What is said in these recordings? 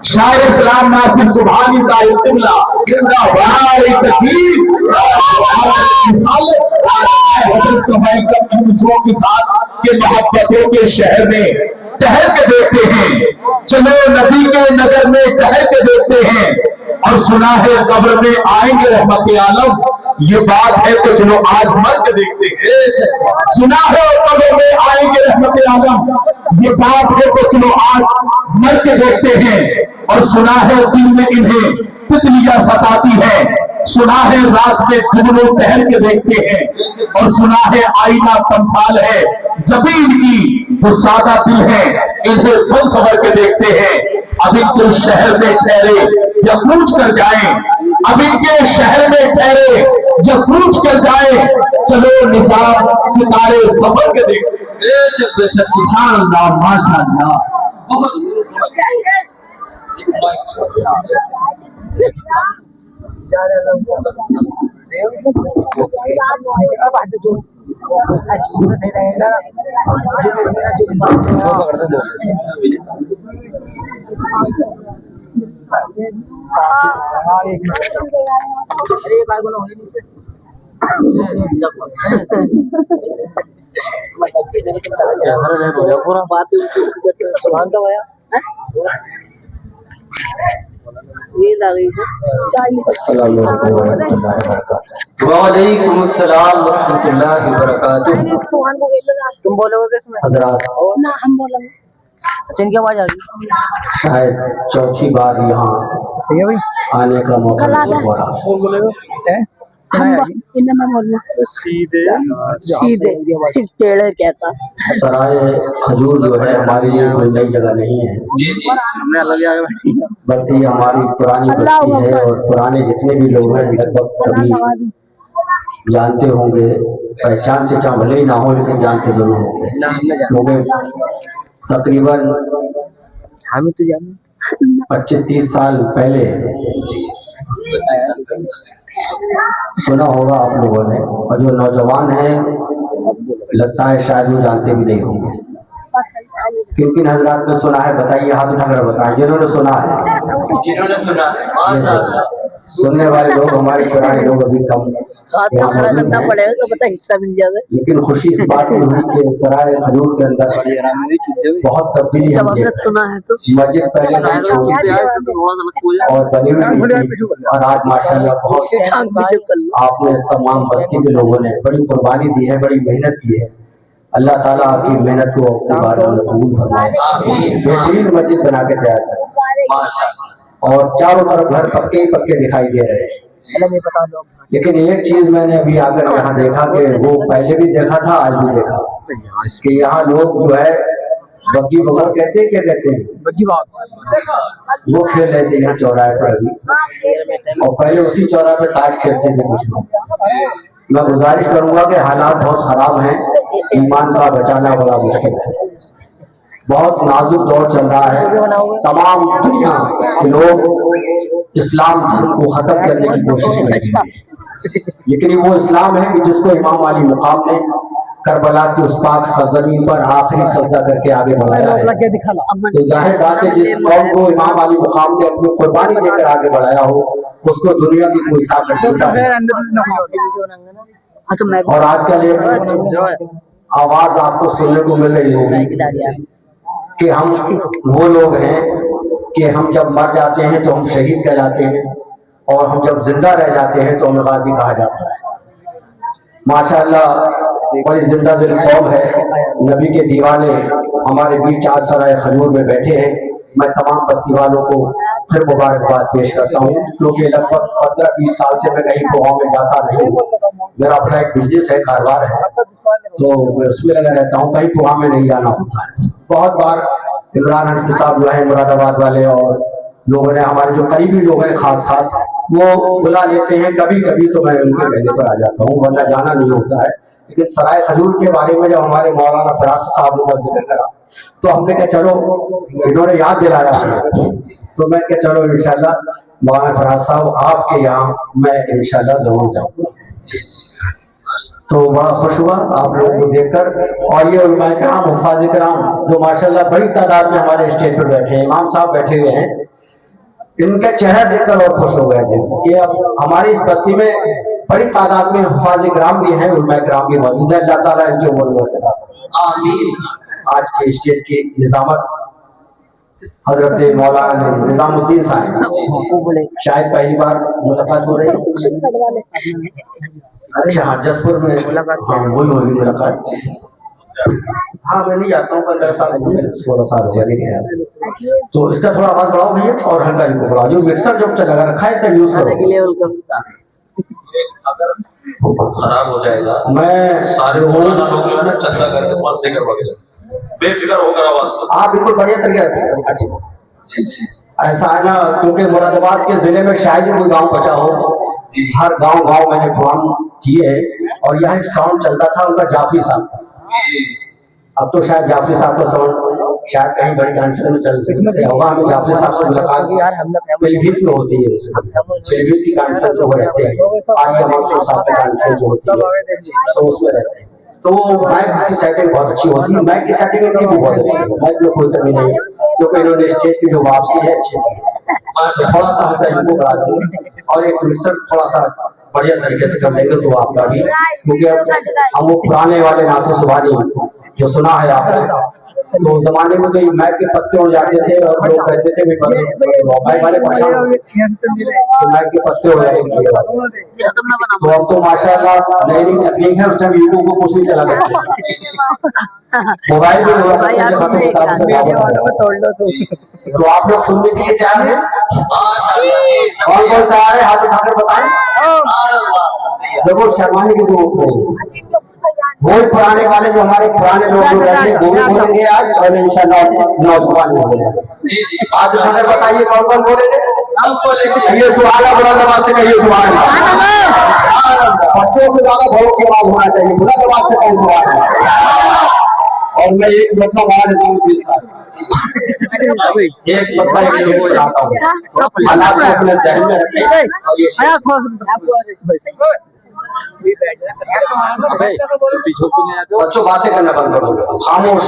شاعر اسلام ناصر سبحانی صاحب قبلہ زندہ دوسروں کے ساتھ کے محبتوں کے شہر میں ٹہل کے دیکھتے ہیں، چلو نبی کے نگر میں ٹہل کے دیکھتے ہیں، اور سنا ہے قبر میں آئیں گے رحمت عالم، یہ بات ہے تو چلو آج مر کے دیکھتے ہیں۔ سنا ہے قبر میں آئیں گے رحمت عالم، یہ بات ہے تو چلو آج مر کے دیکھتے ہیں، اور سنا ہے دن میں انہیں تتلیاں ستاتی ہے، سنا ہے رات میں جھگڑوں ٹہل کے دیکھتے ہیں، اور سنا ہے آئینہ تمثال ہے جبین کی جو سادہ دل ہے انہیں بن سنور کے دیکھتے ہیں۔ اب ان کے شہر میں ٹھہرے یا کوچ کر جائیں، اب ان کے شہر میں ٹھہرے یا کوچ کر جائیں، چلو نظام ستارے سفر کے دیکھتے ہیں۔ بے شک سبحان اللہ ماشاء اللہ بہت پورا بات وعلیکم السلام ورحمۃ اللہ وبرکاتہ۔ تم بولے ہو اس میں حضرات؟ ہم بولیں گے۔ اچھا ان کی آواز آ گئی؟ شاید چوتھی بار یہاں آنے کا موقع ہو رہا ہے۔ سیدھے ٹیڑھے کہتا سرائے کھجور جو ہے ہمارے لیے کوئی نئی جگہ نہیں ہے، بلکہ یہ ہماری پرانی بستی ہے، اور پرانے جتنے بھی لوگ ہیں لگ بھگ سبھی جانتے ہوں گے، پہچانتے چاہے بھلے ہی نہ ہو لیکن جانتے ضرور ہوں گے، کیونکہ تقریباً 25-30 سال پہلے سنا ہوگا آپ لوگوں نے، اور جو نوجوان ہیں لگتا ہے شاید وہ جانتے بھی نہیں ہوں گے۔ کن کن حضرات نے سنا ہے بتائیے، ہاتھ اٹھا کر بتائیں جنہوں نے سنا ہے۔ جنہوں نے سنا ہے سننے والے لوگ ہمارے پرانے لوگ ابھی کم کرنا پڑے گا تو پتہ حصہ مل جائے، لیکن خوشی اس بات کی ہوئی کہ سرائے کھجور کے اندر بہت تبدیلی ہے۔ مسجد پہلے سے چھوٹی تھی اور بنی ہوئی تھی، اور آج ماشاءاللہ بہت آپ نے تمام بستی کے لوگوں نے بڑی قربانی دی ہے، بڑی محنت کی ہے۔ اللہ تعالیٰ آپ کی محنت کو قبول فرمائے، بہترین مسجد بنا کے تیار کرے، اور چاروں طرف گھر پکے ہی پکے دکھائی دے رہے ہیں۔ لیکن ایک چیز میں نے ابھی آ کر یہاں دیکھا کہ وہ پہلے بھی دیکھا تھا آج بھی دیکھا کہ یہاں لوگ جو ہے بگی بغل کہتے ہیں، کیا کہتے ہیں، وہ کھیل رہے تھے یہاں چوراہے پر ابھی، اور پہلے اسی چوراہے پہ تاش کھیلتے تھے کچھ لوگ۔ میں گزارش کروں گا کہ حالات بہت خراب ہیں، ایمان کا بچانا بڑا مشکل ہے، بہت نازک دور چل رہا ہے، تمام دنیا کے لوگ اسلام دھرم کو ختم کرنے کی کوشش میں ہیں، لیکن وہ اسلام ہے کہ جس کو امام علی مقام نے کربلا کی اس پاک سرزمین پر آخری سجدہ کر کے آگے بڑھایا ہے۔ تو ظاہر بات ہے جس قوم کو امام علی مقام نے اپنی قربانی دے کر آگے بڑھایا ہو اس کو دنیا کی کوئی طاقت نہیں۔ اور آج کل ایک آواز آپ کو سننے کو مل رہی ہوگی کہ ہم وہ لوگ ہیں کہ ہم جب مر جاتے ہیں تو ہم شہید کہلاتے ہیں، اور ہم جب زندہ رہ جاتے ہیں تو ہمیں غازی کہا جاتا ہے۔ ماشاءاللہ بڑی زندہ دل قوم ہے، نبی کے دیوانے ہمارے بیچ آج سرائے کھجور میں بیٹھے ہیں۔ میں تمام بستی والوں کو پھر مبارکباد پیش کرتا ہوں، کیونکہ لگ بھگ 15-20 سال سے میں کہیں گاؤں میں جاتا نہیں ہوں، میرا اپنا ایک بزنس ہے، کاروبار ہے، تو میں اس میں لگا رہتا ہوں، کہیں گاؤں میں نہیں جانا ہوتا ہے۔ بہت بار عمران حنفی صاحب جو ہیں مراد آباد والے، اور لوگوں نے ہمارے جو قریبی لوگ ہیں خاص وہ بلا لیتے ہیں، کبھی کبھی تو میں ان کے کہنے پر آ جاتا ہوں، ورنہ جانا نہیں ہوتا ہے۔ لیکن سرائے کھجور کے بارے میں جب ہمارے مولانا فراز صاحب نے ذکر کرا تو ہم نے کہا چلو انہوں نے یاد دلایا، تو میں کہا چلو انشاءاللہ مولانا فراز صاحب آپ کے یہاں میں انشاءاللہ ضرور جاؤں گا۔ तो बड़ा खुश हुआ आप लोगों को देखकर। और ये उलमाए किराम, हुफ़ाज़ किराम जो माशाल्लाह बड़ी तादाद में हमारे स्टेज पर बैठे हैं, इमाम साहब बैठे हुए हैं, इनका चेहरा देखकर और खुश हो गए थे कि अब हमारी इस बस्ती में बड़ी तादाद में हुफ़ाज़ किराम भी हैं, उलमाए किराम भी मौजूद है। अल्लाह ताला इनकी उम्र में बरकत। आमीन। आज के स्टेज की निज़ामत हजरत मौलाना निजामुद्दीन साहब, शायद पहली बार मुलाकात हो रही है। अच्छा हाँ, जसपुर में हाँ वही होगी मुलाकात। हाँ मैं नहीं जाता हूँ, 15 साल 16 साल हो गया नहीं गया। तो इसका थोड़ा आवाज बढ़ाओ भैया, और हल्का इनको बढ़ाओ। जो मिक्सर जब से लगा रखा है इसका यूज करो, खराब हो जाएगा। मैं सारे मौलाना लोग जो है ना चर्चा करके पास से करवा के बेफिक्र होकर आवाज को आप बिल्कुल बढ़िया तरीके अच्छा ऐसा है ना, क्योंकि मुरादाबाद के जिले में शायद ही कोई गांव बचा हो, हर गांव मैंने प्रोग्राम किए हैं। और यहाँ एक साउंड चलता था उनका, जाफरी साहब का। अब तो शायद जाफरी साहब का साउंड शायद कहीं बड़ी कॉन्फ्रेंस में चलते होगा। हमें जाफरी साहब से मुलाकात पिलभीत में होती है, पिलभीत की कॉन्फ्रेंस में वो रहते हैं, आज हमारे साहब की कॉन्फ्रेंस होती है तो उसमें रहते हैं। तो माइक की सेटिंग बहुत अच्छी होती है, माइक की सेटिंग इनकी भी बहुत अच्छी है, माइक में कोई कमी नहीं है, क्योंकि इन्होंने स्टेज की जो वापसी है अच्छी की। थोड़ा सा हल्का इनको बढ़ा देंगे और एक मिक्सर थोड़ा सा बढ़िया तरीके से कर लेंगे तो आपका भी, क्योंकि हम वो पुराने वाले नासो सुबानी जो सुना है आपने, तो जमाने में तो ये मैक के पत्ते उड़ जाते थे और लोग कहते थे मैक वाले परेशान तो मैक के पत्ते उड़ जाएंगे। तो अब तो माशाल्लाह नई नई तकनीक है, उस टाइम यूट्यूब को कुछ नहीं चला करते, मोबाइल में तो आप लोग सुनने के लिए तैयार हैं? कौन कौन तैयार है? हाथ उठाकर बताएं। जरूर शर्माने की जरूरत नहीं, वही पुराने वाले जो हमारे पुराने लोग जो रहते हैं वो भी बोलेंगे आज, और इंशाल्लाह नौजवान भी बोलेंगे। आज उठाकर बताइए कौन कौन बोलेंगे? कहिए सुभान अल्लाह, बुलंद आवाज से कहिए सुभान अल्लाह। बच्चों से ज्यादा बड़ों की आवाज होना चाहिए, बुलंद आवाज से कहिए सुभान अल्लाह। और मैं एक मतलब वहां निजामुद्दीन साहब एक मतलब एक शेर सुनाता हूँ, हालात को अपने जहन में रखें। बच्चों बातें करना बंद कर दो, खामोश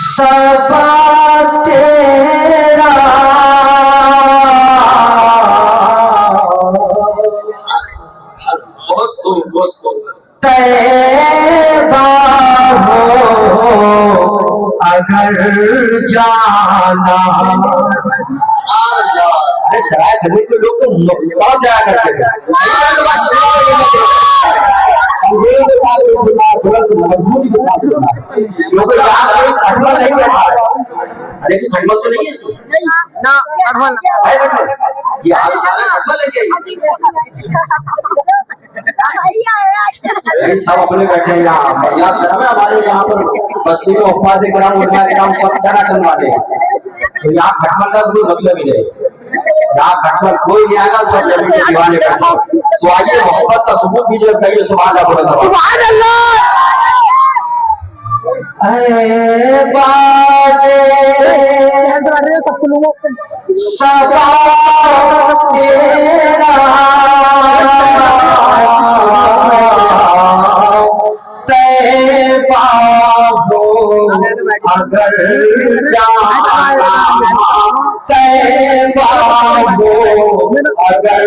सबा तेरा बहुत खूब बहुत खूब। तैबा हो अगर जाना, अरे सराय खरीद के लोग तो बहुत जाया करते थे, मजबूती के साथ क्योंकि यहाँ कोई खटमल नहीं बैठा है। अरे कि खटमल तो नहीं है ना, खटमल ये खटमल लेके सब अपने बैठे हैं यहाँ। याद करा मैं हमारे यहाँ पर बस्ती में हुफ़ाज़ किराम उलमाए किराम सब टनाटन वाले हैं, तो यहाँ खटमल का कोई मतलब ही नहीं, यहाँ खटमल कोई नहीं आएगा, सब जमीन के दीवाने बैठे। तो आइए मोहब्बत का सबूत दीजिए, कहिए सुभान अल्लाह सुभान अल्लाह। सबा तेरा तैबा हो अगर जाना, तैबा हो अगर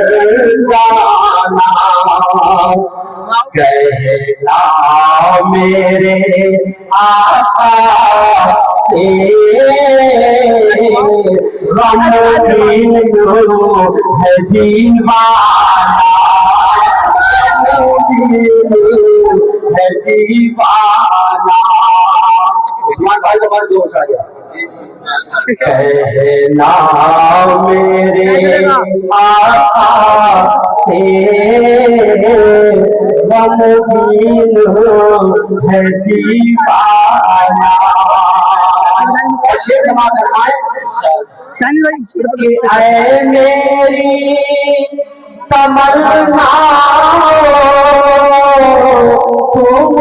जाना, कहना मेरे आका से गमगीन है दीवाना, है दीवाना। उस्मान भाई तुम्हारे जोश आ गया। कहना मेरे आका से गमगीन है दीवाना। शेर जमा करना है मेरी तमन्ना तुम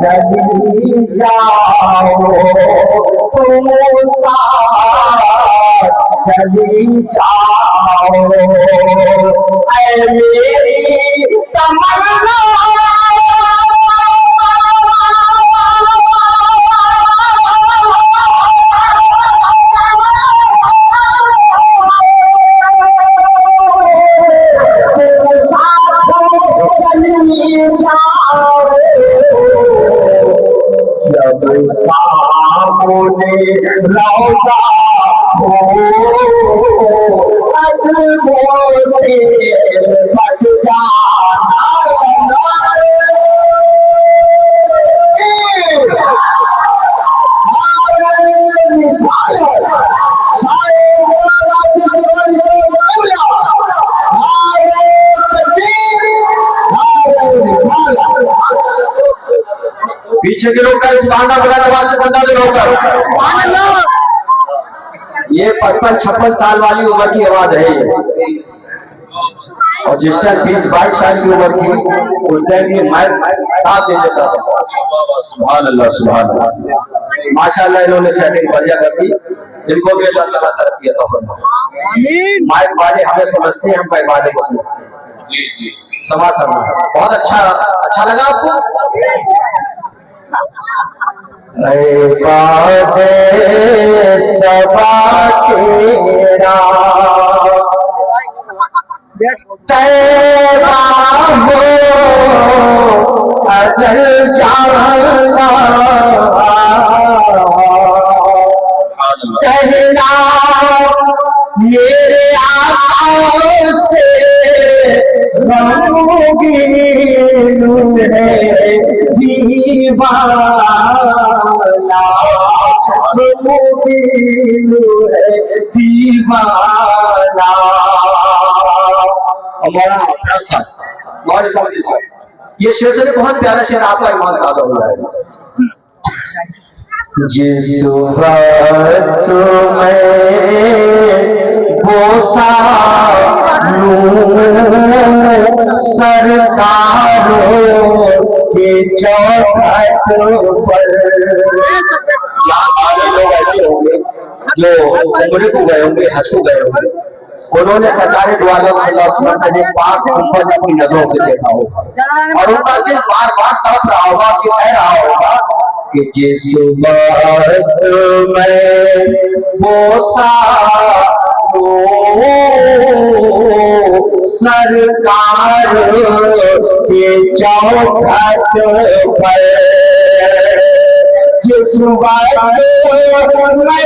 चली जाओ तुम साथ चली जाओ ऐ मेरी तमन्ना जब सामने लौटा हो अदबों से बच जाना पीछे के लोग का सुभान अल्लाह नवाज से बंदा जो लोग ये 55-56 साल वाली उम्र की आवाज है ये। और जिस टाइम 20-22 साल की उम्र थी उस टाइम ये माइक साथ दे देता था। सुभान अल्लाह माशाल्लाह इन्होंने सेटिंग बढ़िया कर दी। इनको भी अल्लाह ताला तरक्की अता फरमाए। माइक वाले हमें समझते हैं, हम माइक वाले को समझते हैं। जी जी समा बहुत अच्छा लगा आपको। बादे सबा तेरा तैबा हो अजल जाना कहना मेरे आका से गमगीन है दीवाना गमगीन है दीवाना। हमारा ये शेर से बहुत प्यारा शेर, आपका ईमान ताज़ा हो जाएगा। जिस वक्त मैं बोसा सरकारों के चौखट पर, यहाँ लोग ऐसे होंगे जो उम्र को गए होंगे, हज को गए होंगे, उन्होंने सरकारी द्वारा पाक ऊपर अपनी नजरों से देखा होगा और उनका दिल बार बार तड़प रहा होगा कि कह रहा होगा कि जिस वक्त मैं बोसा सरकार के चौखट पर, जिस वक्त मैं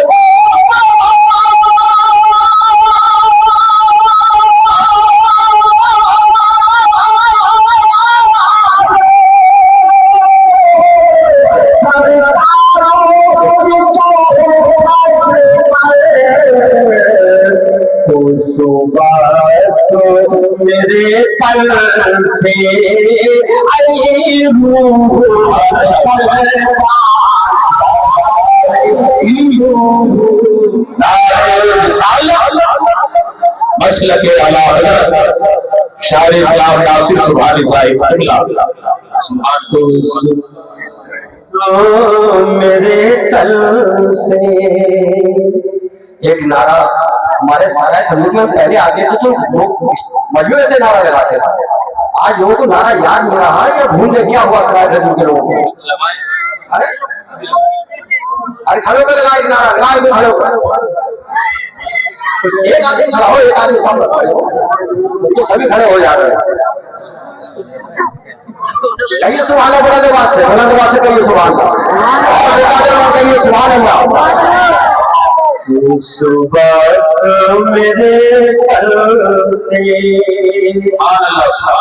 मेरे तन से आई मसलक आला शायर इस्लाम नासिर सुभानी साहिब मेरे तन से एक नारा हमारे सारा जम्मू में पहले आते थे तो लोग मजबूर से नारा लगाते थे। आज लोगों को नारा याद नहीं रहा या भूल गए क्या हुआ सराय जम्मू के लोगों को। अरे खड़े होकर लगा एक नारा, लगा दो खड़े होकर, एक आदमी खड़ा हो एक आदमी सामने खड़े हो, तो सभी खड़े हो जा रहे हैं। कहिए सुभान अल्लाह, बुलंद आवाज से कहिए सुभान अल्लाह, कहिए सुभान अल्लाह। उस वक्त मेरे तन से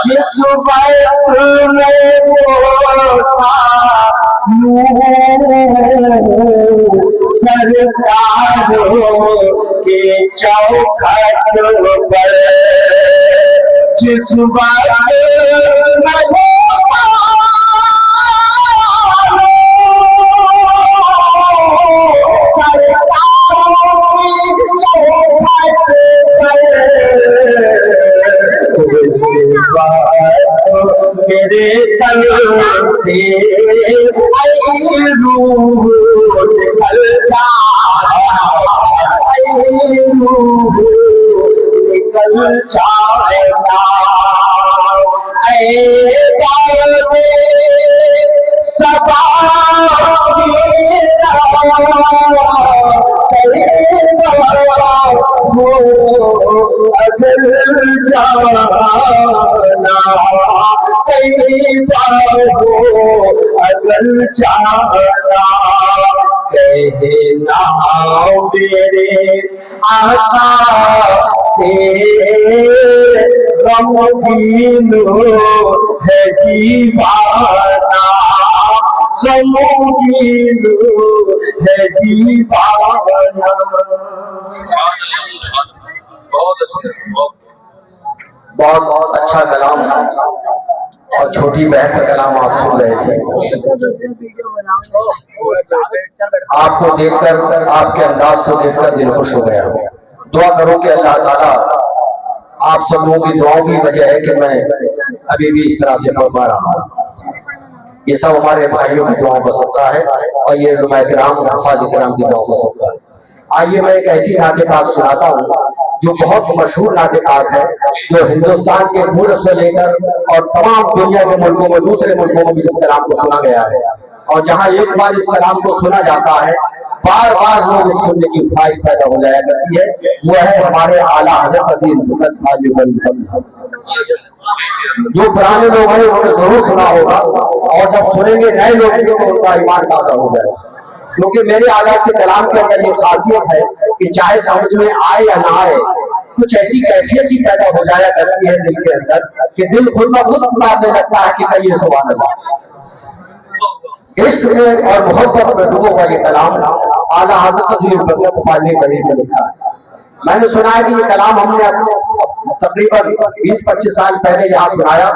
जिस वक्त मैं बोसा सरकारों के चौखट पर, जिस वक्त मैं मेरे तन से रूह निकल जाएगा सबा अगर जाना कहीं बार हो अगर जाना कहना मेरे आका से गमगीन है दीवाना गमगीन है दीवाना। बहुत अच्छे, बहुत अच्छा कलाम और छोटी बहन का कलाम आप सुन रहे थे। आपको देखकर, आपके अंदाज को देखकर दिल खुश हो गया। दुआ करो कि अल्लाह ताला आप सब लोगों की दुआओं की वजह है कि मैं अभी भी इस तरह से पढ़ पा रहा हूँ। ये सब हमारे भाइयों की दुआओं का सदका है और ये उलमाए किराम हफ़ाज़ किराम की दुआओं का सदका है। आइए मैं एक ऐसी नाते पाक सुनाता हूँ जो बहुत मशहूर नाते पाक है, जो हिंदुस्तान के पूर्व से लेकर और तमाम दुनिया के मुल्कों में, दूसरे मुल्कों में भी इस कलाम को सुना गया है। और जहाँ एक बार इस कलाम को सुना जाता है, बार बार लोग इस सुनने की ख्वाहिश पैदा हो जाया करती है। वो है हमारे आला हज़रत जो पुराने लोग हैं उन्होंने जरूर सुना होगा, और जब सुनेंगे नए लोग तो उनका ईमान ताज़ा हो जाएगा। क्योंकि मेरे आला के कलाम के अंदर ये खासियत है कि चाहे समझ में आए या ना आए, कुछ ऐसी कैफियत ही पैदा हो जाया करती है दिल के अंदर कि दिल खुद ब खुद मानने लगता है कि कहिए सुभान अल्लाह। इश्क में और मोहब्बत में डूबा हुआ ये कलाम आला हज़रत फ़ाज़िल बरी में लिखा है। मैंने सुना है कि ये कलाम हमने तकरीबन 20-25 साल पहले यहाँ सुनाया,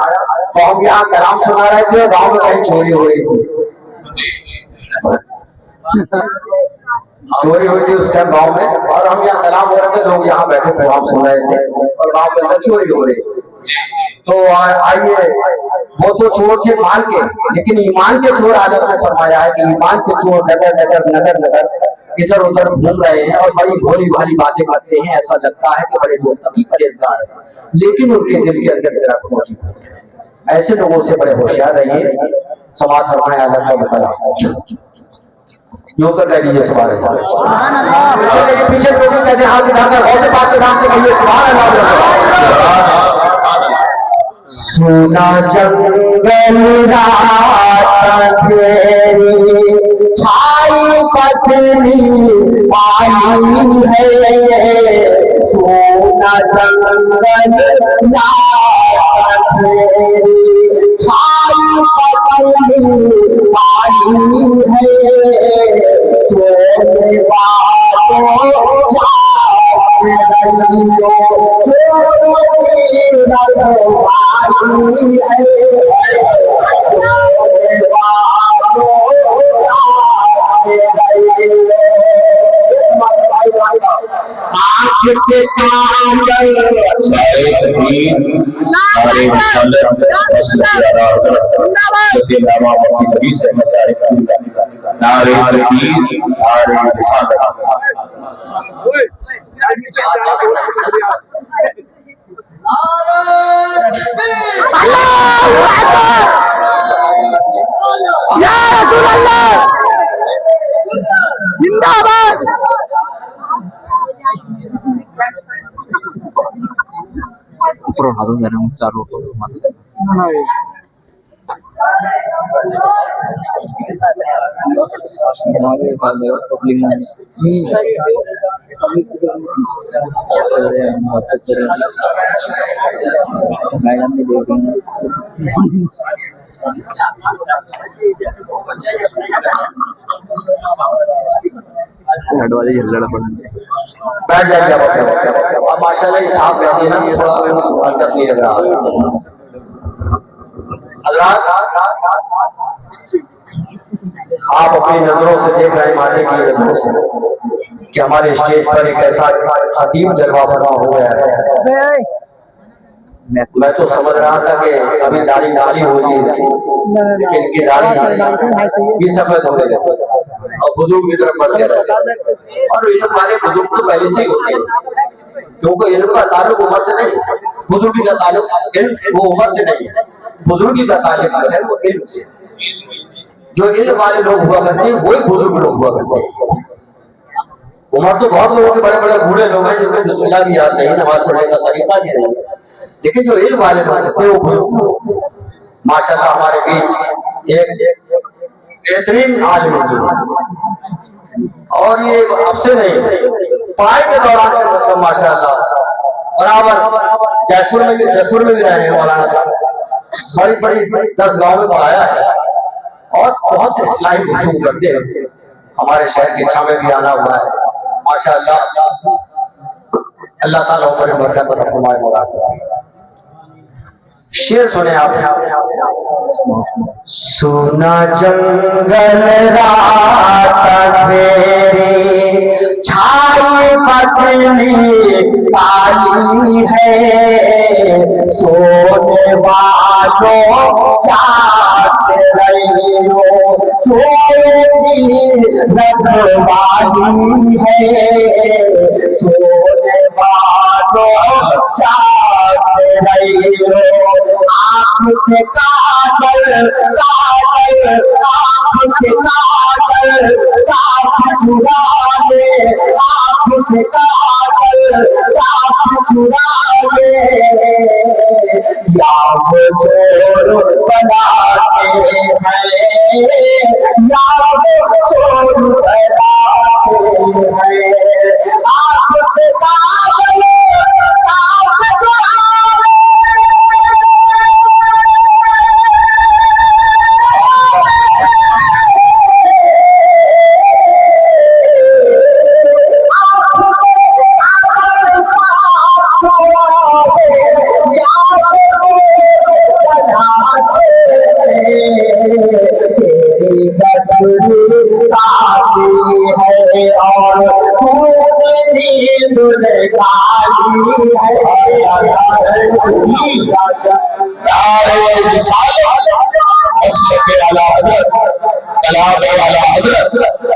तो हम यहाँ कलाम सुना रहे थे, गाँव में कहीं चोरी हो रही थी, चोरी हुई थी उस टाइम गाँव में, और हम यहाँ कलाम हो रहे थे, लोग यहाँ बैठे प्रोग्राम सुन रहे थे और गाँव के अंदर चोरी हो रही थी। तो आइए, वो तो चोर थे माल के, लेकिन ईमान के चोर आदत में फरमाया है कि ईमान के चोर नगर नगर नगर नगर इधर उधर घूम रहे हैं और बड़ी भोली भाली बातें करते हैं। ऐसा लगता है कि बड़े लोग तभी परहेजगार हैं, लेकिन उनके दिल के अंदर दरख्त मौजूद है। ऐसे लोगों से बड़े होशियार रहिए। समाज फरमाया अल्लाह का बताया यूं कर कह दीजिए सुभान अल्लाह। पीछे लोग कहते हैं हाथ उठाकर और से बात के नाम से कहिए सुभान अल्लाह। सोना जंगल रात अंधेरी छाई पतली पानी है, सोना जंगल रात अंधेरी छाई पतली पानी है, सोने बातों से जिंदाबाद। ऊपर उठा दो जरा, चारों को मत हमारे पब्लिक मैडम भी देख रहे हैं। बैठ जाइए आप माशाल्लाह ये साफ रहती है ना, ये सब दिलचस्प नहीं लग रहा। हज़रात आप अपनी नजरों से देख रहे हैं, माने की नजरों से, कि हमारे स्टेज पर एक ऐसा खतीब जलवा फरमा हो गया है मैं तो समझ रहा था कि अभी दाढ़ी काली होगी इनकी, लेकिन इनकी दाढ़ी भी सफेद होने लगी और बुजुर्ग की तरफ बढ़ गया। और इन हमारे बुजुर्ग तो पहले से ही होते हैं, क्योंकि इनका ताल्लुक उम्र से नहीं है, बुजुर्गी का ताल्लुक इल्म से, वो उम्र से नहीं है, बुजुर्गी का ताल्लुक जो है वो इल्म से। जो इल्म वाले लोग हुआ करते हैं वही बुजुर्ग लोग हुआ करते हैं। उम्र तो बहुत लोगों के बड़े बड़े बूढ़े लोग हैं जिनमें बिस्मिल्लाह भी याद नहीं, नमाज पढ़ने का तरीका भी नहीं, लेकिन जो इल्म वाले लोग होते हैं वो बुजुर्ग लोग। माशाल्लाह हमारे बीच एक बेहतरीन आलिम है और ये अब से नहीं, पढ़ाई के दौरान से मतलब माशाल्लाह बराबर जयपुर में भी रहे हैं मौलाना साहब, बड़ी बड़ी 10 गाँव में पढ़ाया है और बहुत इस्लाही गुफ्तगू करते हैं। हमारे शहर के इच्छा में भी आना हुआ है माशाअल्लाह। अल्लाह ताला उम्र बरकत अता फरमाए। मौलाना साहब शेर सुने आप। सोना जंगल रात अंधेरी छाई पतली काली है, सोने वालों जाग रहियो चोरी रखवाली है, सोने वालों जाग रहियो। आँख से काजल काजल, आँख से काजल साफ चुरा ले, आँख से काजल साफ चुरा ले, या वो चोर बनाते हैं, या वो चोर बनाते हैं। आँख से काजल साफ चुरा ले,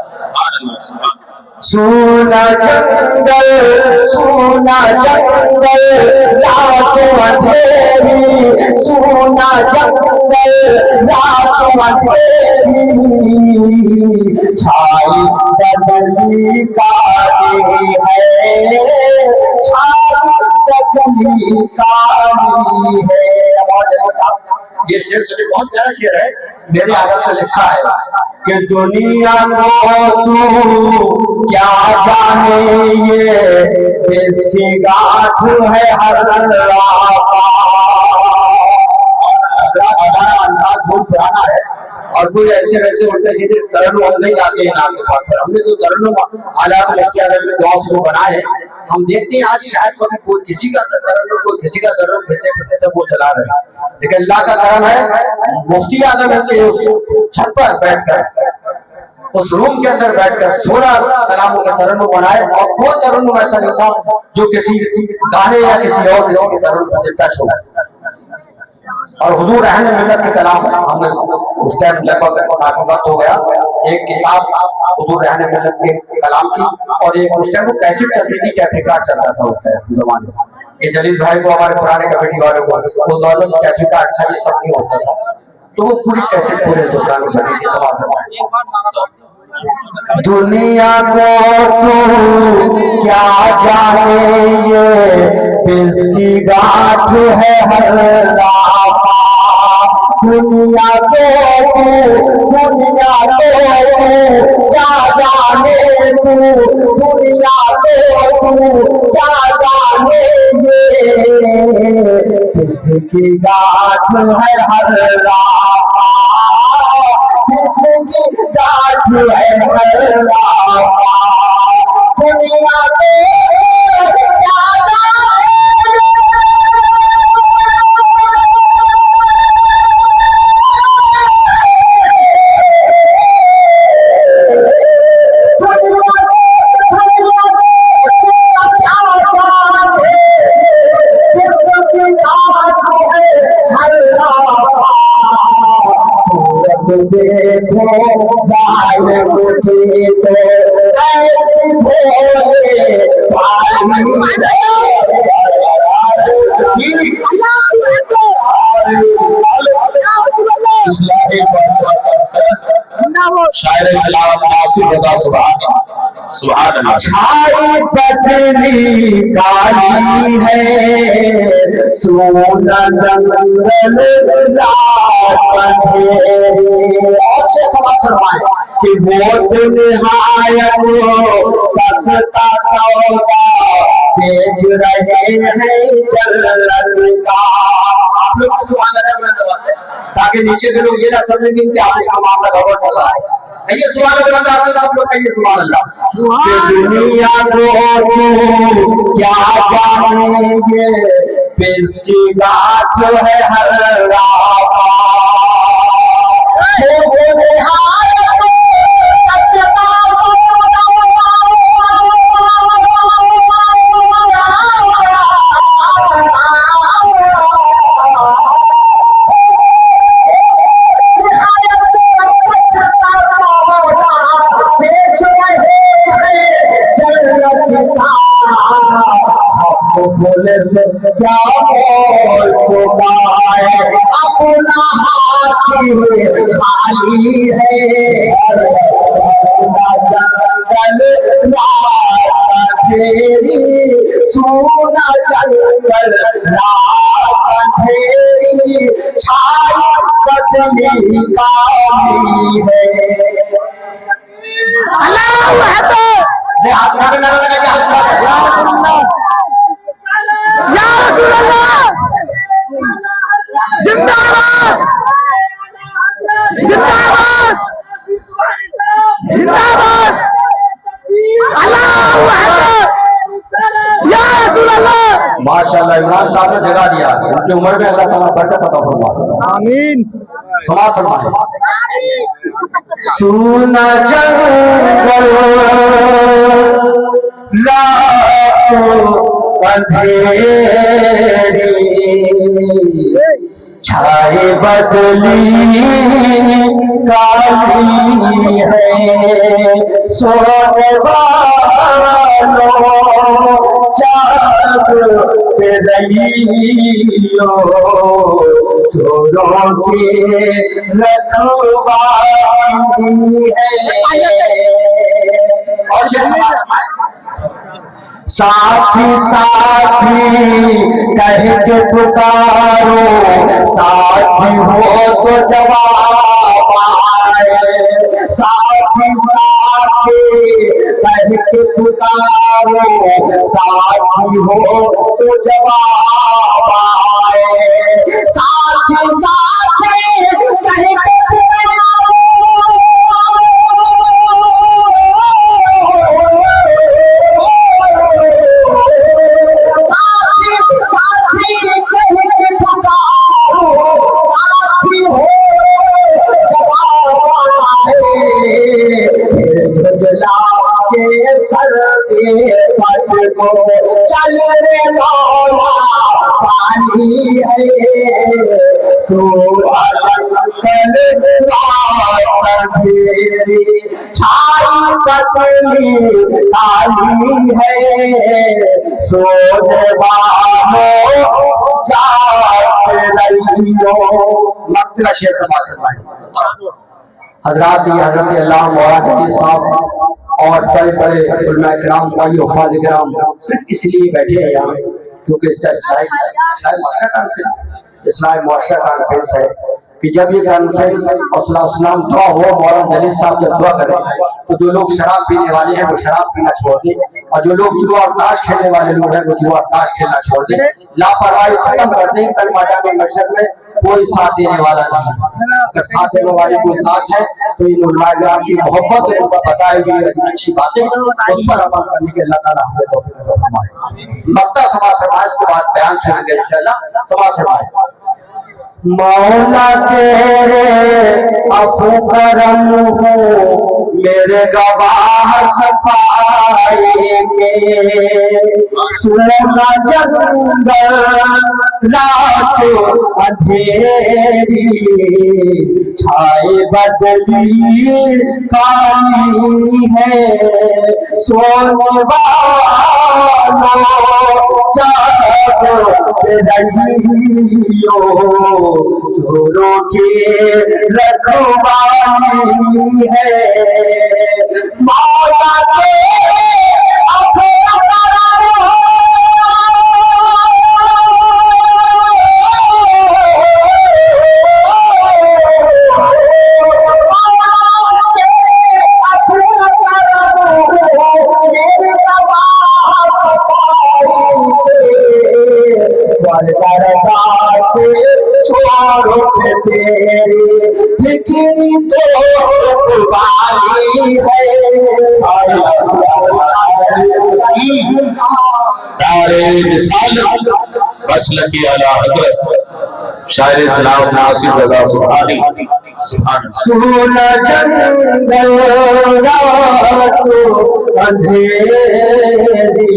और सोना जंगल रात अंधेरी, सोना जंगल रात अंधेरी छाई बदली काली है, छाई बदली काली है। ये शेर सुनिए, बहुत प्यारा शेर है, मेरे आदत से लिखा है कि दुनिया को तू क्या जाने ये इसकी गांठ है हर रापा। हमारा अंदाज बहुत पुराना है और कोई ऐसे वैसे उल्टे सीधे तरन्नुम हम नहीं गाते हैं नाम के पास पर। हमने जो तरन्नुम हालात मुफ्तियात में दुआ से बनाए हैं, हम देखते हैं आज शायद कभी कोई किसी का तरन्नुम, कोई किसी का तरन्नुम किसी सब वो चला रहे हैं, लेकिन अल्लाह का करम है मुफ्ती आजम के उस छत पर बैठकर, उस रूम के अंदर बैठकर 16 कलामों का तरन्नुम बनाए और कोई तरन्नुम ऐसा नहीं था जो किसी गाने या किसी और के तरन्नुम से टच हो। और हुजूर अहले मिल्लत के कलाम हमने उस टाइम लगभग काफी वक्त हो गया, एक किताब हुजूर अहले मिल्लत के कलाम की, और एक उस टाइम वो कैसेट चलती थी, कैसेट चल रहा था उस जमाने में। ये जलील भाई को, हमारे पुराने कमेटी वालों को उस दौर में कैसेट अच्छा ये सब नहीं होता था, तो वो पूरी कैसेट पूरे हिंदुस्तान में बनी थी समाज में। दुनिया को तू क्या जाने ये इसकी गांठ है हर रापा। दुनिया को तू क्या जाने तू, दुनिया को तू क्या जाने ये इसकी गांठ है हर रापा, इसकी गांठ है हर रापा। दुनिया को क्या जाने जालिम की तो ऐसी भोले शायर सलाम नासिर बता सुभान अल्लाह। छाई पतली काली है सोना जंगल रात अंधेरी। और से समाप्त करवाए कि वो तो निहायत सस्ता सौदा बेच रहे हैं जन्नत का। आप लोग सुभान अल्लाह ताकि नीचे के लोग ये ना समझें कि क्या इसका मामला गड़बड़ चल रहा है। कहिए सुभान अल्लाह, आप लोग कहिए सुभान अल्लाह। ये दुनिया को क्या जानेंगे इसकी बात जो है हर रात बोले से क्या बोल चुकाए अपना हाथी खाली है जंगल रात अंधेरी सोना जंगल रात अंधेरी छाई पतली काली है। अल्लाहू अकबर। हाथ मारे नारा लगाइए, हाथ मारे या रसूल अल्लाह जिंदाबाद जिंदाबाद जिंदाबाद अल्लाहू अकबर या रसूल अल्लाह। माशाअल्लाह इमरान साहब ने जगा दिया, उनकी उम्र में अल्लाह ताला बरकत अता फरमाए। आमीन। समाप्त फरमाए। सुना जंगल रात अंधेरी छाए बदली काली है सोने वालों जाग पे रहियो चोरों की रखवाली है। और साथी साथी कह के पुकारो साथी हो तो जवाब आए। साथी साथी कह के पुकारो साथी हो तो जवाब आए। साथी साथी कह के चल रे मौला पानी है छाई पतली काली है सोने वालों जाग रहियो। मक्का शेर हजरात हजरत अल्लाह मौलाना साहब और बड़े बड़े उलमा किराम भाई हफाज किराम सिर्फ इसलिए बैठे हैं यहाँ क्योंकि इसका इस्लामी मुआशरा कॉन्फ्रेंस है कि जब ये कॉन्फ्रेंस अस्सलाम दुआ हो मौलाना जलील साहब जब दुआ करें तो जो लोग शराब पीने वाले हैं वो शराब पीना छोड़ दें और जो लोग जुआ और ताश खेलने वाले लोग हैं वो जुआ और ताश खेलना छोड़ दें। लापरवाही खत्म कर दें। कल मैदान मशरक में कोई साथ देने वाला नहीं। अगर साथ देने वाले कोई साथ है तो इन उलमा की मोहब्बत उनको बताई गई अच्छी बातें उस पर अमल करने के अल्लाह ताला हमें तौफीक अता फरमाए। मक्ता समाप्त फरमाए, इसके बाद बयान सुनेंगे इंशाअल्लाह। समाप्त फरमाए। मौला तेरे अफू करम हो मेरे गवाह सफाई के सोना जंगल रात अंधेरी छाए बदली काली है सोने वालों जागो रहियो चोरों की रखवाली है मौला तेरे अफू करम हो तेरी तो वाली है नारे रिसालत मसलकी आला हज़रत शायर इस्लाम नासिर रज़ा सुभानी सुभान सोना जंगल रात अंधेरी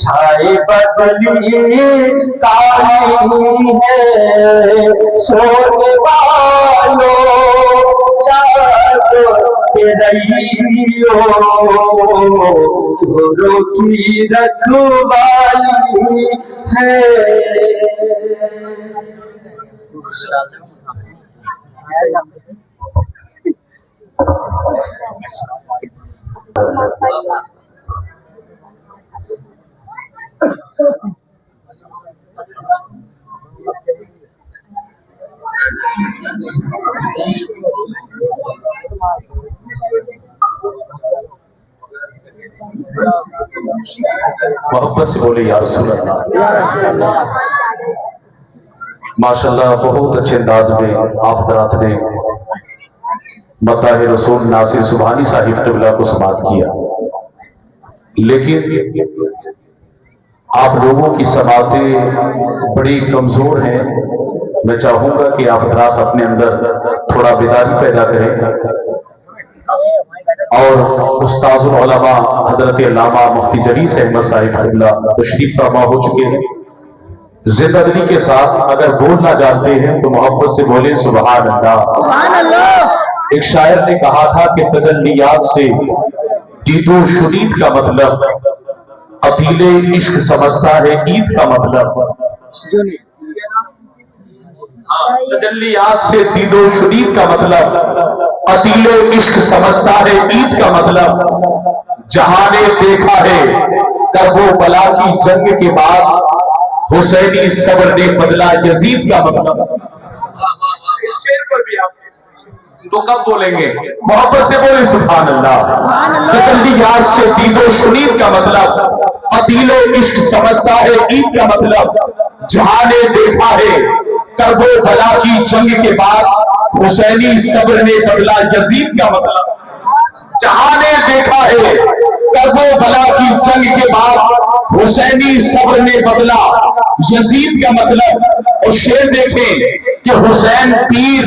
छाए बदली काली है सोने वालों जागो रहियो चोरों की रखवाली है मोहब्बत से बोले या रसूल अल्लाह। माशाल्लाह बहुत अच्छे अंदाज में आफ्तरात ने मताह रसूल नासिर सुभानी साहिब क़िबला को समाअत किया, लेकिन आप लोगों की समातें बड़ी कमजोर हैं। मैं चाहूंगा कि आफ्तरात अपने अंदर थोड़ा बेदारी पैदा करें और उस्ताजुल उलमा हजरत अल्लामा मुफ्ती जलीस अहमद साहिब क़िबला तशरीफ फरमा हो चुके हैं। जिंदगी के साथ अगर बोलना जानते हैं तो मोहब्बत से बोले सुभान अल्लाह। एक शायर ने कहा था कि तजल्लियात से दीदो शुनीद का मतलब अतीले इश्क समझता है ईद का मतलब। तजल्लियात से दीदो शुनीद का मतलब अतीले इश्क समझता है ईद का मतलब। जहां ने देखा है करबो बला की जंग के बाद हुसैनी सब्र ने बदला यजीद का मतलब। इस शेर पर भी आप तो कब बोलेंगे? मोहब्बत से बोले सुभान अल्लाह। तजल्लियात से दीदो शुनीद का मतलब अतीले इश्क समझता है ईद का मतलब। जहां ने देखा है करबो बला की जंग के बाद हुसैनी सब्र ने बदला यजीद का मतलब। जहां ने देखा है करबो बला की जंग के बाद हुसैनी सब्र ने बदला यजीद का मतलब। और शेर देखें कि हुसैन पीर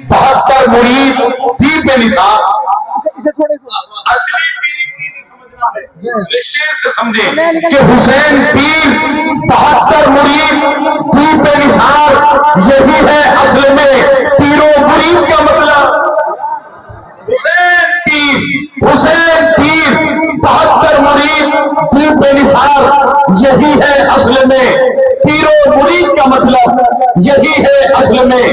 72 मुरीद थी बेनिसार। असली पीर शेर से समझे कि हुसैन पीर 72 मुरीद थी बेनिसार। यही है असल में पीरो मुरीद का मतलब। हुसैन पीर 72 मुरीद थी बेनिसार। यही है असल में पीरो मुरीद का मतलब। यही है असल में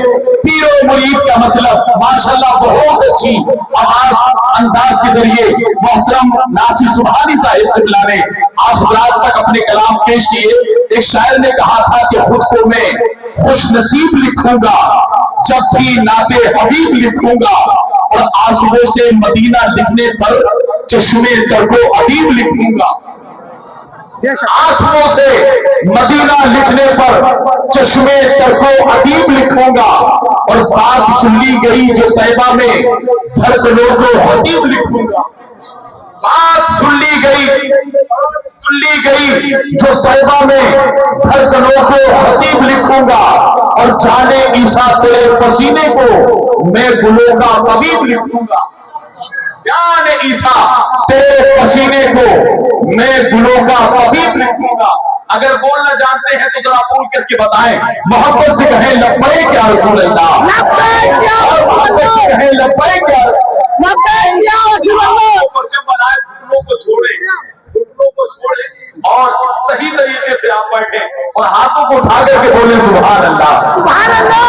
पीरो मुरीद का मतलब। माशाल्लाह बहुत अच्छी आवाज अंदाज के जरिए मोहतरम नासिर सुभानी साहिब क़िबला ने आज रात तक अपने कलाम पेश किए। एक शायर ने कहा था कि खुद को मैं खुश नसीब लिखूंगा जब भी नाते हबीब लिखूंगा, और आंसुओं से मदीना लिखने पर चश्मे दर्गो अदीब लिखूंगा। आंसुओं से मदीना लिखने पर चश्मे दर्गो अदीब लिखूंगा, और बात सुन ली गई जो तैबा में धड़कनों को हदीब लिखूंगा। बात सुन ली गई जो तौबा में धड़कनों को खतीब लिखूंगा, और जाने ईसा तेरे पसीने को मैं गुलों का तबीब लिखूंगा। जाने ईसा तेरे पसीने को मैं गुलों का तबीब लिखूंगा। अगर बोलना जानते हैं तो जरा बोल करके बताएं, मोहब्बत से कहें लब्बैक या रसूल अल्लाह, लब्बैक या रसूल अल्लाह, कहें लब्बैक या रसूल अल्लाह। जब बनाए घुटनों को छोड़े और सही तरीके से आप बैठे और हाथों को उठा करके बोले सुभान अल्लाह, सुभान अल्लाह।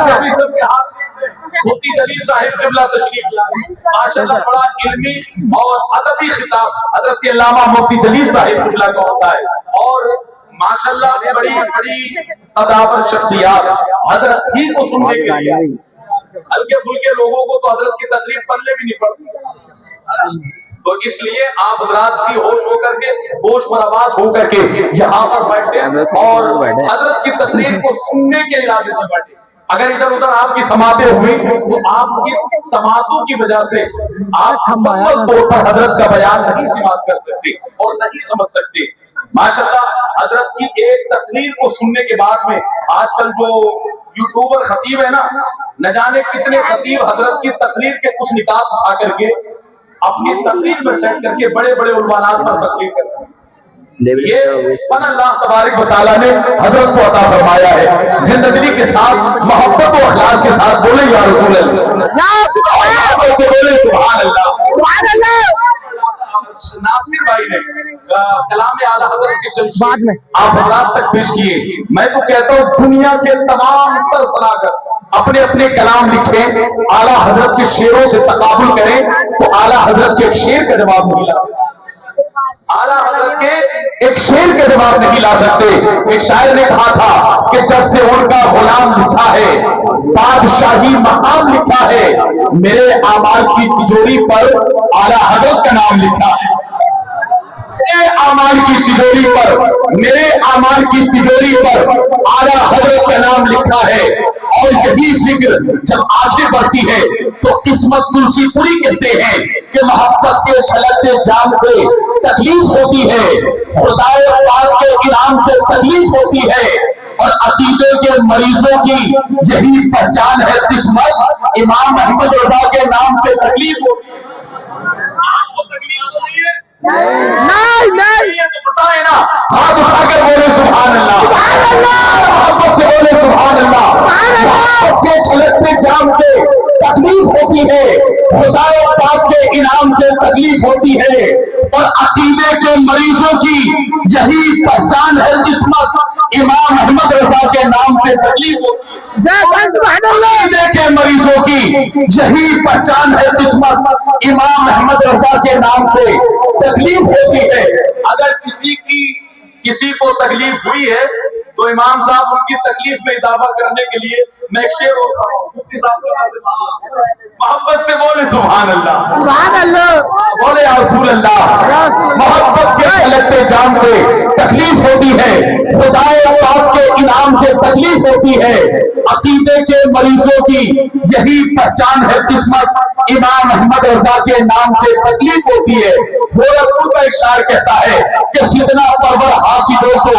सभी सबके हाथ मुफ्ती जलील साहिब किबला तशरीफ लाए, माशाअल्लाह बड़ा इल्मी और अदबी खिताब हजरत अल्लामा मुफ्ती जलील साहिब किबला का होता है, और माशाअल्लाह बड़ी अदाबर शख्सियत हजरत ही को सुनने के लिए, हल्के फुल्के लोगों को तो हजरत की तकरीर पढ़ने भी नहीं पड़ती। तो इसलिए आप हजरात की होश बराबाद होकर के यहाँ पर बैठे और हजरत की तकरीर को सुनने के इरादे से बैठे। अगर इधर उधर आपकी समातें हुई तो आपकी समातों की वजह से आप मुकम्मल तौर पर हजरत का बयान नहीं समात कर सकते और नहीं समझ सकते। माशाअल्लाह हजरत की एक तकरीर को सुनने के बाद में आजकल जो यूट्यूबर खतीब है ना, न जाने कितने खतीब हजरत की तकरीर के कुछ निकात उठा करके अपनी तकरीर में सेट करके बड़े बड़े उलवानात पर तकरीर करते हैं। ये फन अल्लाह तबारक व तआला ने हजरत को अता फरमाया है। जिंदगी के साथ मोहब्बत और इखलास के साथ बोले या रसूल अल्लाह, से बोले सुभान अल्लाह, सुभान अल्लाह। नासिर भाई ने कलाम आला हजरत के बाद में आप हजरात तक पेश किए। मैं तो कहता हूँ दुनिया के तमाम तर सलाहकर अपने अपने कलाम लिखे, आला हजरत के शेरों से तकाबुल करें तो आला हजरत के एक शेर का जवाब नहीं ला, आला हजरत के एक शेर का जवाब नहीं ला सकते। एक शायर ने कहा था कि जब से उनका गुलाम लिखा है बादशाही मकाम लिखा है, मेरे आमाल की तिजोरी पर आला हजरत का नाम लिखा है। मेरे आमाल की तिजोरी पर आला हजरत का नाम लिखा है। और यही जिक्र जब आगे बढ़ती है तो किस्मत तुलसीपुरी कहते हैं कि मोहब्बत के छलकते जाम से तकलीफ होती है, खुदाए पाक के इनाम से तकलीफ होती है, और अकीदे के मरीजों की यही पहचान है किस्मत, इमाम अहमद रजा के नाम से तकलीफ होती है। आपको तकलीफ तो नहीं है? नहीं तो बताए ना, हाथ उठाकर बोले सुभान अल्लाह, सुभान अल्लाह, मोहब्बत से बोले सुभान अल्लाह, सुभान अल्लाह। के छलकते जाम के तकलीफ होती है, खुदाए पाक के इनाम से तकलीफ होती है, और अकीदे के मरीजों की यही पहचान है किस्मत, इमाम अहमद रजा के नाम से तकलीफ होती है। अकीदे के मरीजों की यही पहचान है किस्मत, इमाम अहमद रजा के नाम से तकलीफ होती है। अगर किसी को तकलीफ हुई है तो इमाम साहब उनकी तकलीफ में इजाफा करने के लिए मैं एक शेर होता हूँ, मोहब्बत से बोले सुभान अल्लाह, सुभान अल्लाह, बोले या रसूल अल्लाह। मोहब्बत के छलकते जाम से तकलीफ होती है, खुदाए पाक के इनाम से तकलीफ होती है, अकीदे के मरीजों की यही पहचान है किस्मत, इमाम अहमद रजा के नाम से तकलीफ होती है। गोरखपुर का एक शायर कहता है कि सिदना परवर हासिलों को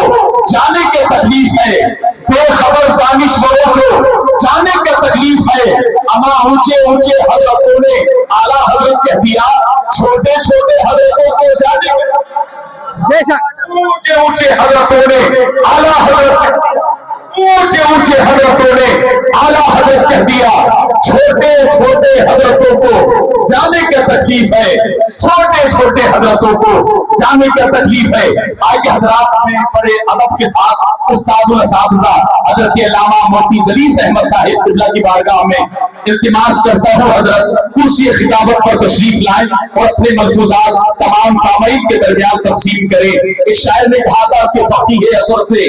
जाने के तकलीफ है, बेखबर दानिशवरों को जाने का तकलीफ है, अमा ऊंचे ऊंचे हजरतों ने आला हजरत कह दिया, छोटे छोटे हजरतों को जाने के, ऊंचे ऊंचे हजरतों ने आला हजरत, ऊंचे ऊंचे हजरतों ने आला हजरत कह दिया, छोटे छोटे हजरतों को जाने का तकलीफ है, छोटे छोटे हजरतों को जाने का तकलीफ है। आगे हजरात में बड़े अदब के साथ उस्तादुल असातिज़ा हजरत अल्लामा मुफ्ती जलील अहमद साहिब किबला की बारगाह में इल्तिमास करता हूँ हजरत कुर्सी खिताबत पर तशरीफ लाएं और अपने मलफूजात तमाम सामयीन के दरमियान तकसीम करें। एक शायर ने कहा था कि फकीह असर से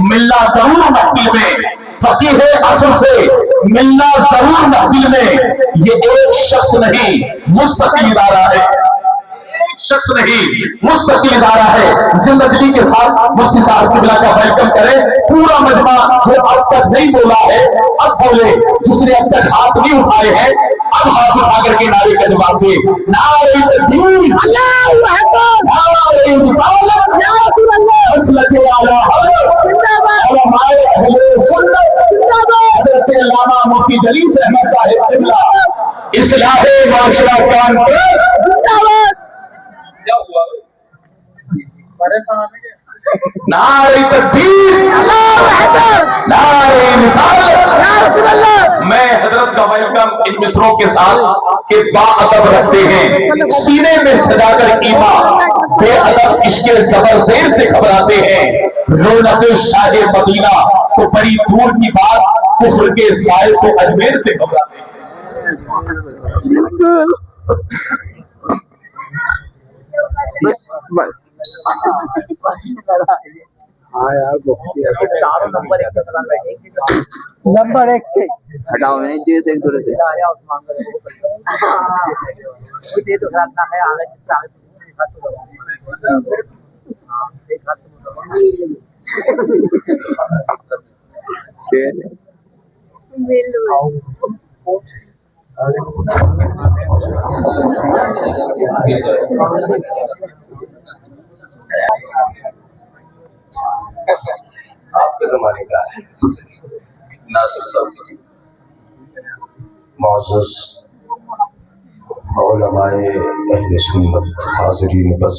मिलना जरूर महफिल में, फकीह असर से मिलना जरूर महफिल में, ये एक शख्स नहीं मुस्तकिल इदारा है, शख्स नहीं मुस्तकिल इदारा है। जिंदगी के साथ मुफ्ती साहब किबला का वेलकम करें। पूरा मजमा जो अब तक नहीं बोला है अब बोले, जिसने अब तक हाथ नहीं उठाए हैं अब हाथ उठा करके नारे कदमाते नारे तकबीर अल्लाहू अकबर नारे रिसालत या रसूल अल्लाह मसलक वाला हजरत जिंदाबाद उलमाए अहले सुन्नत जिंदाबाद हजरत अल्लामा मुफ्ती जलील अहमद साहिब किबला इस्लाहे माशरा कॉन्फ्रेंस जिंदाबाद। क्या हुआ नारे तकबीर अल्लाहू अकबर नारे रिसालत या रसूल अल्लाह। मैं हजरत का वेलकम इन मिसरों के साथ के बाअदब रखते हैं, सीने में सजाकर ईमान बेअदब इश्क़ ज़बर ज़ेर से घबराते हैं, रौनक शाहे मदीना तो बड़ी दूर की बात, कुफ्र के साए को अजमेर से घबराते हैं। बस हाँ यार चारों नंबर एक नंबर एक के हटाओ नहीं चाहिए से एक दूर से ये तो करना है आगे आपके जमाने का है नासिर साहब मुअज़्ज़ज़ उलमाए अहले सुन्नत हाज़रीन बस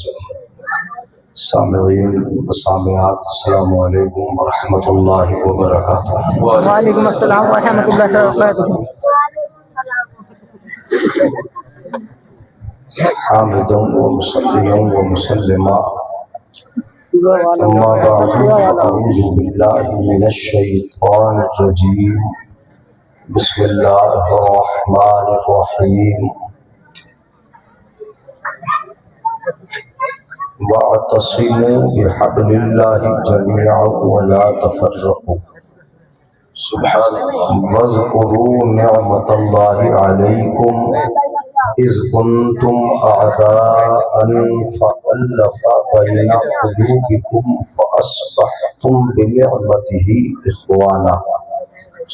सामिईन व सामिआत अस्सलामु अलैकुम व रहमतुल्लाहि व बरकातुहू। वालेकुम अस्सलाम व रहमतुल्लाहि व बरकातुहू। हामिदुन व मुसल्लियुन व मुसल्लिमा अम्मा बअद अऊज़ु बिल्लाहि मिनश शैतानिर रजीम बिस्मिल्लाहिर रहमानिर रहीम वअतसिमू बिहब्लिल्लाहि जमीअन व ला तफर्रक़ू सुब्हानल्लाह वज़कुरू निअमतल्लाहि अलैकुम इज़ कुंतुम अअदाअन फ़अल्लफ़ बैन क़ुलूबिकुम फ़अस्बहतुम बिनिअमतिही इख़वाना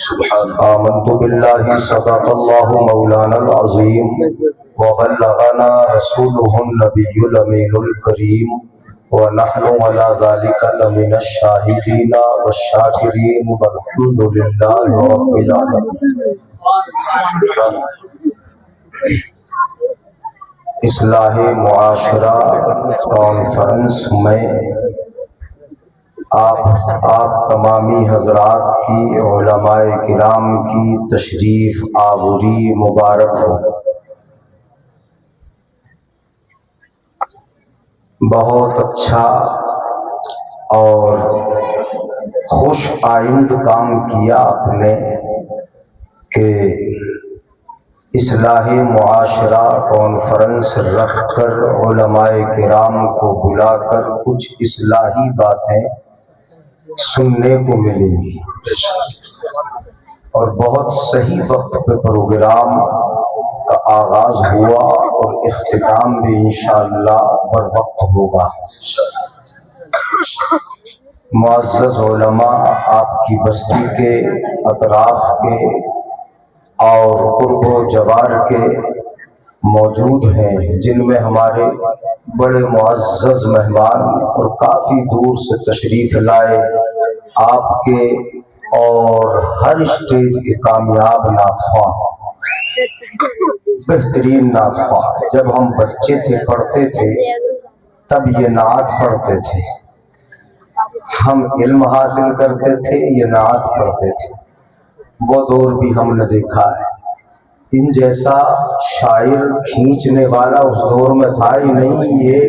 सुब्हान आमन्तु बिल्लाहि सदक़ल्लाहु मौलानल अज़ीम व बल्लगना रसूलुहुन नबियुल अमीनुल करीम व नहनु अला ज़ालिका लमिनश शाहिदीन वश्शाकिरीन वल्हम्दुलिल्लाहि रब्बिल आलमीन। इस्लाहे मुआशरा कॉन्फ्रेंस में आप तमामी हजरात की उलमाए किराम की तशरीफ आवरी मुबारक हो। बहुत अच्छा और खुश आइंद काम किया आपने कि इस्लाहे मुआशरा कॉन्फ्रेंस रख कर उलमाए किराम को बुलाकर कुछ इस्लाही बातें सुनने को मिलेंगी और बहुत सही वक्त पे प्रोग्राम का आगाज हुआ और इख्तिताम भी इंशाअल्लाह बर वक्त होगा। मुअज़्ज़ज़ उलमा आपकी बस्ती के अतराफ के और कुर्ब जवार के मौजूद हैं, जिनमें हमारे बड़े मुअज़्ज़ज़ मेहमान और काफ़ी दूर से तशरीफ़ लाए आपके और हर स्टेज के कामयाब नाख़्वान, बेहतरीन नाख़्वान। जब हम बच्चे थे पढ़ते थे तब ये नात पढ़ते थे, हम इल्म हासिल करते थे, ये नात पढ़ते थे। वो दौर भी हमने देखा है। इन जैसा शायर खींचने वाला उस दौर में था ही नहीं। ये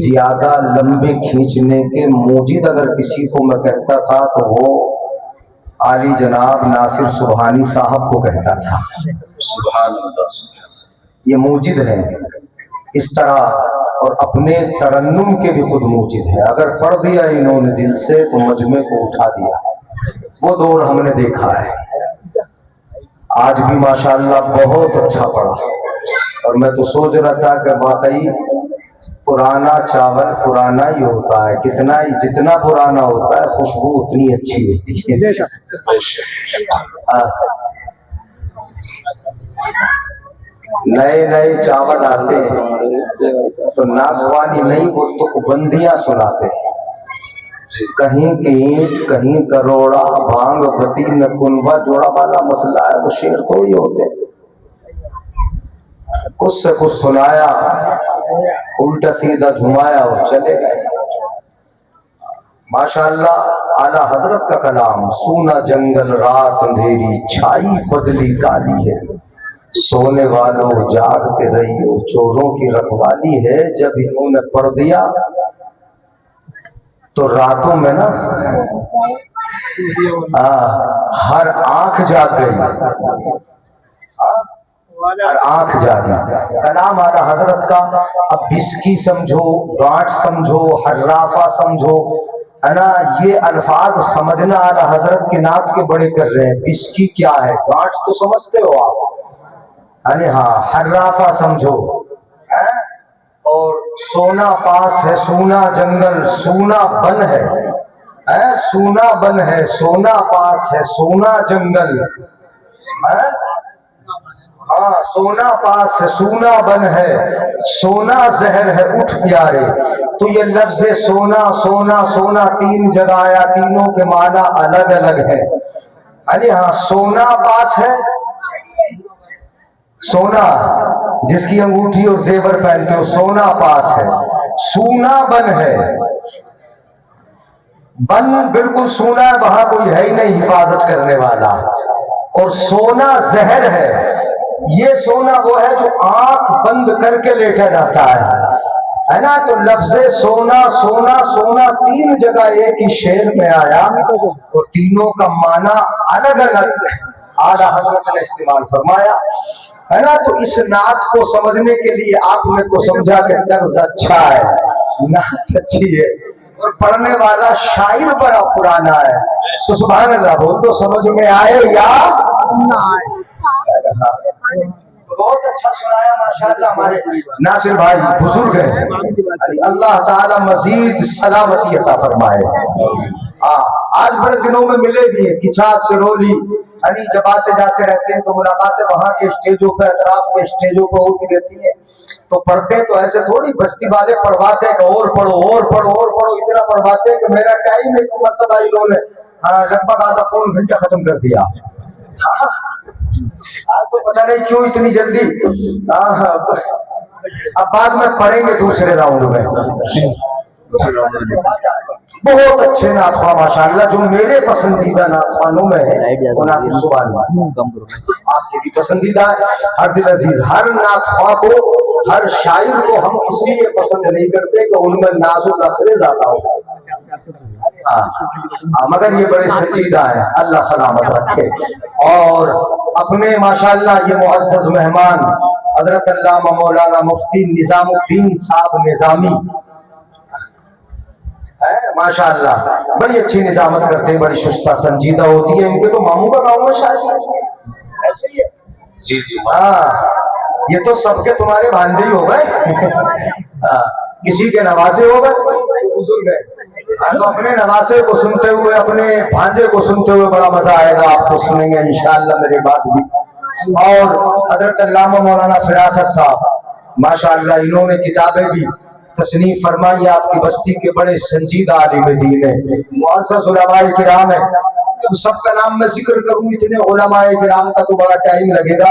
ज्यादा लंबे खींचने के मूजिद अगर किसी को मैं कहता था तो वो आली जनाब नासिर सुबहानी साहब को कहता था। सुभान अल्लाह, ये मूजिद है इस तरह और अपने तरन्नुम के भी खुद मूजिद है। अगर पढ़ दिया इन्होंने दिल से तो मजमे को उठा दिया। वो दौर हमने देखा है। आज भी माशाअल्लाह बहुत अच्छा पढ़ा और मैं तो सोच रहा था कि वाकई पुराना चावल पुराना ही होता है, कितना ही जितना पुराना होता है खुशबू उतनी अच्छी होती है। नए नए चावल आते हैं तो नाथवानी नहीं, वो तो बंदियां सुनाते हैं। कहीं की ईंट कहीं करोड़ा, भांग बती न कुनबा, जोड़ा वाला मसला है, वो शेर थोड़ी होते। कुछ से कुछ सुनाया, उल्टा सीधा घुमाया और चले गए। माशाअल्लाह आला हजरत का कलाम, सूना जंगल रात अंधेरी, छाई बदली काली है, सोने वालों जागते रहियो, चोरों की रखवाली है। जब इन्होंने पढ़ दिया तो रातों में ना हर आंख जाग गई, हर आंख जागी। कलाम आला हजरत का। अब बिस्की समझो, गांठ समझो, हर्राफा समझो, है ना, ये अल्फाज समझना आला हजरत के नात के बड़े कर रहे हैं। बिस्की क्या है, गांठ तो समझते हो आप, अरे हाँ, हर्राफा समझो, है? और सोना पास है, सोना जंगल, सोना बन है, सोना बन है, सोना पास है, सोना जंगल, है? हाँ, सोना पास है, सोना बन है, सोना जहर है, उठ प्यारे। तो ये लफ्ज सोना सोना सोना तीन जगह आया, तीनों के माना अलग अलग है। अरे हाँ, सोना पास है, सोना जिसकी अंगूठी और जेवर पहनते हो, सोना पास है। सूना बन है, बन बिल्कुल सूना है, वहां कोई है ही नहीं हिफाजत करने वाला। और सोना जहर है, ये सोना वो है जो आंख बंद करके लेटा जाता है ना। तो लफ्ज़े सोना सोना सोना तीन जगह एक ही शेर में आया और तीनों का माना अलग अलग आला हजरत ने इस्तेमाल फरमाया, है ना। तो इस नात को समझने के लिए आपने तो समझा कि तर्ज अच्छा है, नात अच्छी है, और पढ़ने वाला शायर बड़ा पुराना है। तो सुभान अल्लाह बोल तो समझ में आए या ना आए। बहुत अच्छा सुनाया माशाअल्लाह हमारे नासिर भाई बुजुर्ग हैं, अल्लाह ताला मजीद सलामती अता फरमाए। आज बड़े दिनों में मिले भी हैं, किछा सिरोली यानी जब आते जाते रहते हैं तो मुलाकातें वहां के स्टेजों पे, अतराफ के स्टेजों पे होती रहती है। तो पढ़ते तो ऐसे थोड़ी बस्ती वाले पढ़वाते कि और पढ़ो और पढ़ो और पढ़ो, इतना पढ़वाते कि मेरा टाइम एक मरतबा इन्होंने लगभग आधा पौन घंटा खत्म कर दिया। आज तो पता नहीं क्यों इतनी जल्दी। अब बाद में पढ़ेंगे दूसरे राउंड में। बहुत अच्छे नाथवा माशाअल्लाह, जो मेरे पसंदीदा नाथवानों में है वो नासिर सुभानी आपके भी पसंदीदा है। हर दिल अजीज, हर नाथवा को, हर शायर को हम इसलिए पसंद नहीं करते कि उनमें नाज़ो नखरे ज्यादा हो। मगर ये बड़े संजीदा है, अल्लाह सलामत रखे। और अपने माशाअल्लाह ये मुअज़्ज़ज़ मेहमान हज़रत अल्लामा मौलाना मुफ्ती निजामुद्दीन साहब निजामी माशाअल्लाह, बड़ी अच्छी निजामत करते हैं, बड़ी शुस्ता संजीदा होती है। इनके तो मामू का गाँव है शायद, ऐसे ही है जी जी। ये तो सबके तुम्हारे भांजे ही हो गए। किसी के नवासे हो गए, बुजुर्ग है, तो अपने नवासे को सुनते हुए, अपने भांजे को सुनते हुए बड़ा मजा आएगा। आपको सुनेंगे इंशाअल्लाह मेरी बात भी। और हजरत अल्लामा मौलाना फिरासत साहब माशाअल्लाह, इन्होंने किताबें भी तस्नीफ फरमाई। आपकी बस्ती के बड़े संजीदा आलिम दीन है, मुअज़्ज़ज़ उलमाए किराम है। सबका नाम मैं जिक्र करूं, इतने उलमाए किराम का तो बड़ा टाइम लगेगा।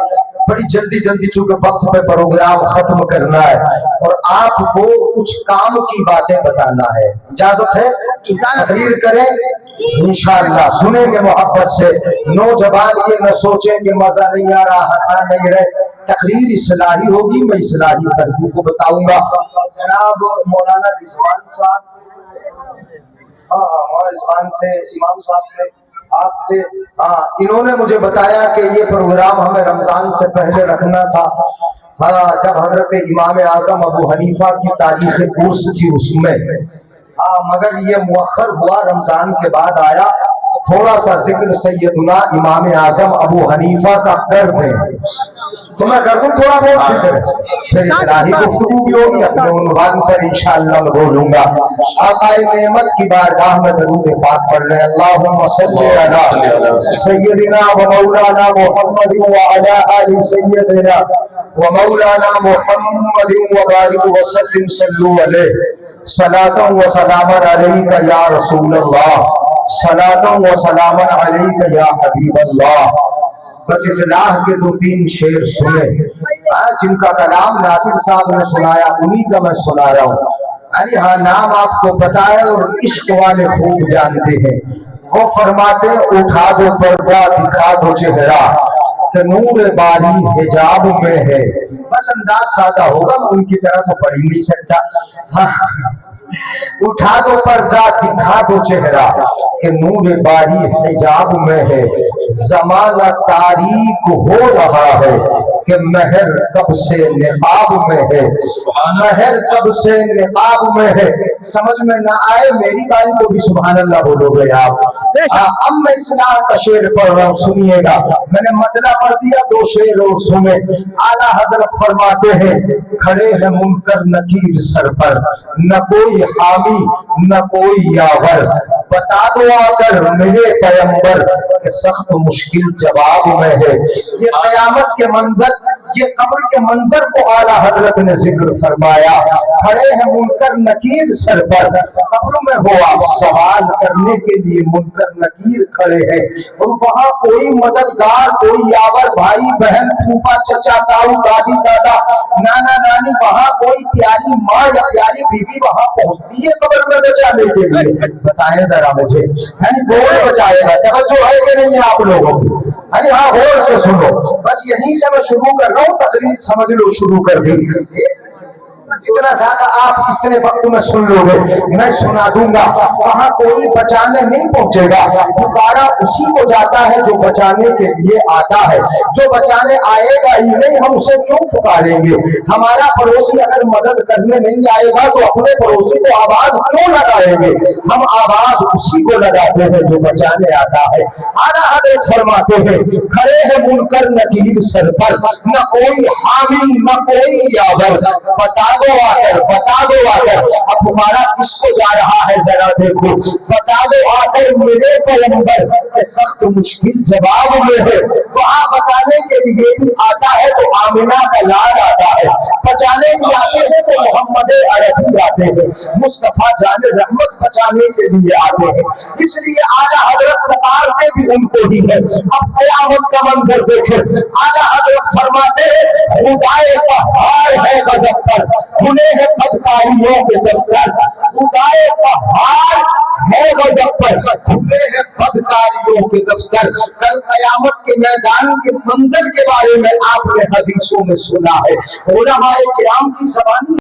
बड़ी जल्दी जल्दी चूंकि वक्त पे प्रोग्राम खत्म करना है और आपको कुछ काम की बातें बताना है, इजाजत है तकरीर करें इंशाअल्लाह, सुनेंगे मोहब्बत से। नौजवान ये न सोचे कि मजा नहीं आ रहा, हंसा नहीं रहे, तकरीर इस्लाही होगी, मैं इस्लाही पहलू को बताऊंगा। जनाब मौलाना रिजवान साहब, रिजवान थे, इमाम साहब थे, आप थे, इन्होंने मुझे बताया कि ये प्रोग्राम हमें रमजान से पहले रखना था। जब हजरत इमाम आजम अबू हनीफा की तारीख उर्स थी उसमें, मगर ये मुअख्खर हुआ, रमजान के बाद आया। थोड़ा सा जिक्र सैयदुना इमाम आजम अबू हनीफा का कर दें। تو میں کر دوں تھوڑا بہت پھر اصلاحی گفتگو بھی ہوگی، اپنے عنوان پر انشاءاللہ میں بولوں گا۔ آقا نعمت کی بارگاہ میں درود پاک پڑھ رہے ہیں، اللہم صلی علی سیدنا و مولانا محمد وعلی آل سیدنا و مولانا محمد وبارک وسلم صلو علیہ صلاۃ و سلام علیک یا رسول اللہ، صلاۃ و سلام علیک یا حبیب اللہ۔ بس اصلاح کے دو تین شعر سنے جن کا کلام ناصر صاحب نے سنایا، انہی کا میں سنا رہا ہوں۔ ارے ہاں نام آپ کو پتا ہے اور عشق والے خوب جانتے ہیں۔ وہ فرماتے اٹھا دو پردہ دکھا دو چہرہ کہ نور باری حجاب میں ہے۔ بس انداز سادہ ہوگا، میں ان کی طرح تو پڑھ ہی نہیں سکتا۔ اٹھا دو پردہ دکھا دو چہرہ کہ نور باری حجاب میں ہے۔ زمانہ تاریک ہو رہا ہے کہ مہر کب سے نقاب میں ہے، مہر کب سے نقاب میں ہے۔ سمجھ میں نہ آئے میری باری کو بھی سبحان اللہ بولو گے آپ۔ اب میں اصلاح کا شعر پڑھ رہا ہوں، سنیے گا۔ میں نے مطلع پڑھ دیا، دو شعر اور سنے۔ اعلیٰ حضرت فرماتے ہیں کھڑے ہیں منکر نکیر سر پر، نہ کوئی حامی نہ کوئی یاور، بتا دو آ کر میرے پیغمبر کہ سخت مشکل جواب میں ہے۔ یہ قیامت کے منظر، یہ قبر کے منظر کو اعلیٰ حضرت نے ذکر فرمایا۔ کھڑے ہیں منکر نکیر سر پر، قبر میں ہو آپ سوال کرنے کے لیے منکر نکیر کھڑے ہیں، اور وہاں کوئی مددگار، کوئی یاور، بھائی بہن، پھوپھا چچا تاؤ دادی دادا نانا نانی، وہاں کوئی پیاری ماں یا پیاری بیوی وہاں پہنچتی ہے قبر میں بچانے کے لیے؟ بتائیں ذرا مجھے، یعنی کون بچائے گا؟ توجہ ہے کہ نہیں آپ لوگوں کی؟ ارے ہاں غور سے سنو، بس یہیں سے میں شروع کر رہا ہوں، تقریر سمجھ لو شروع کر دی۔ جتنا زیادہ آپ اتنے وقت میں سن لو گے میں سنا دوں گا۔ وہاں کوئی بچانے نہیں پہنچے گا، پکارا اسی کو جاتا ہے جو بچانے کے لیے آتا ہے۔ جو بچانے آئے گا ہی نہیں، ہم اسے کیوں پکاریں گے؟ ہمارا پڑوسی اگر مدد کرنے نہیں آئے گا تو اپنے پڑوسی کو آواز کیوں لگائیں گے؟ ہم آواز اسی کو لگاتے ہیں جو بچانے آتا ہے۔ اعلیٰ حضرت فرماتے ہیں کھڑے ہیں منکر نکیر سر پر، نہ کوئی حامی نہ کوئی یاور، بتا دو آ کر، بتا دو آ کر۔ اب ہمارا کس کو جا رہا ہے ذرا دیکھو، بتا دو آ کر میرے پیغمبر کہ سخت مشکل جواب میں ہے۔ وہاں بتانے کے لیے بھی آتا ہے تو آمنہ کا لال آتا ہے، بچانے بھی آتے ہیں تو محمد عربی آتے ہیں، مصطفیٰ جان رحمت بچانے کے لیے آتے ہیں۔ اس لیے اعلیٰ حضرت پکارتے بھی ان کو ہی ہے۔ اب قیامت کا منظر دیکھیں، اعلیٰ حضرت فرماتے ہیں خدائے قہار ہے غضب پر، کھلے ہیں بدکاریوں کے دفتر، خدائے قہار ہے غضب پر، کھلے ہیں بدکاریوں کے دفتر۔ کل قیامت کے میدان کے منظر کے بارے میں آپ نے حدیثوں میں سنا ہے، علماء کرام کی زبانی